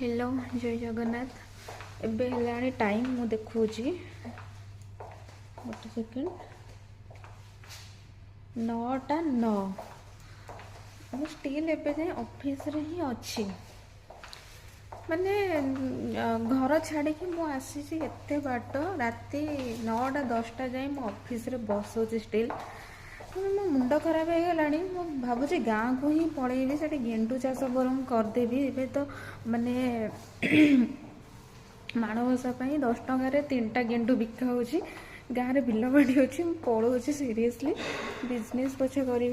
Hello जय जगन्नाथ। एबे हेलाणी time मु देखुची गोटे सेकेंड 9टा 9। मु स्टिल एबे जाए ऑफिस रे ही अच्छी माने घर छाड़ी मु आसी एते बाट राति 9टा 10टा जाए मु ऑफिस रे बसुची स्टिल। मो मुंड खराब हो गलानी। मु भावुची गाँ को ही पलैबी से गेंडु चाष बरम करदेवी। एबे तो माने माणबसा 10 टंकार 3टा गेंडु बिका होची। गाँव में बिल बाड़ी अच्छी पलाऊँगी सीरियसली बिजनेस पछे करी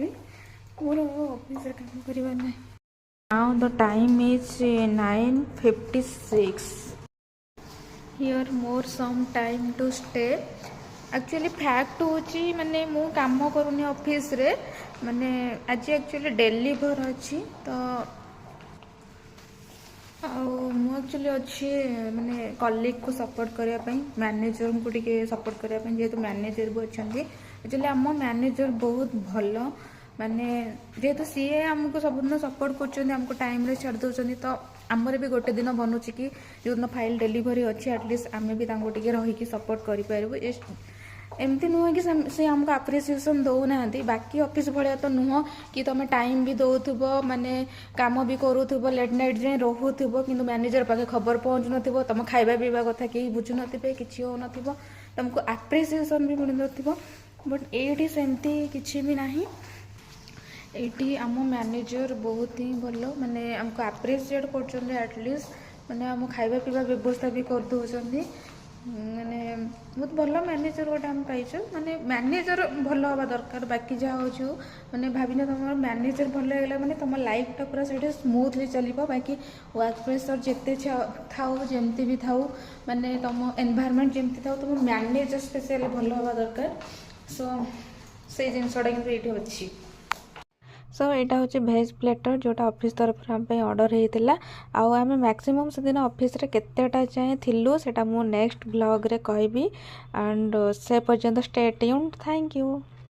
मोर ऑफिस रे काम करवा ना। Now the time is 9:56। Here more some time to stay. Actually fact होची माने मु काम करूनी ऑफिस रे माने आज एक्चुअली डेलीवर अच्छी तो मु एक्चुअली अच्छे माने कलीग को सपोर्ट करने मैनेजर को टिके सपोर्ट करने जेहेतु मैनेजर भी अच्छा। एक्चुअली आम मैनेजर बहुत भल माने जेहेतु सी आमको सब दिन सपोर्ट करमको टाइम रे छाड़ दौरान तो आमर भी गोटे दिन बनूची कि जो दिन फाइल डेलीवरी अच्छी एटलिस्ट आम भी रही सपोर्ट करें। एमती नुह कि से आमको आप्रिसीएसन दौना बाकी ऑफिस भाया तो नुह कि तुम टाइम भी दौथुब माने काम भी करूथुब लेट नाइट जाए रोथुब कि मैनेजर पाखे खबर पहुँचु न तुम खाଇବା पीवा कथा कहीं बुझु नथिबे किछि हो नथिबो तुमको आप्रिसीएसन भी मिल नथिबो। बट एठी सेमती किछि भी नाही। एठी आम मैनेजर बहुत ही भल माने आमको आप्रिसीएट करछन एटलिस्ट माने आम खाଇବା पीवा व्यवस्था भी कर दउछन माने बहुत भल मैनेजर गोटे आम पाइछ। माने मैनेजर भल हवा दरकार बाकी जहाँ हो माने भाविना तुम मैनेजर भल होगा माने तुम लाइफटा पूरा से स्मूथली चलो। बाकी वर्क प्रेसर जिते थाऊ जमती भी थाऊ माने तुम एनवायरनमेंट जमती थाऊ तुम मैनेजर स्पेशली भल हवा दरकार। सो से जिनसटा कि अच्छी। सो यहाँ हूँ भेज प्लेटर जोटा ऑफिस तरफ आम ऑर्डर होता आउ आम मैक्सिमम से दिन ऑफिस रे केतेटा जाए थिलु सेटा मु नेक्स्ट ब्लॉग रे कहबी एंड से पर्यंत स्टे ट्यून्ड। Thank you.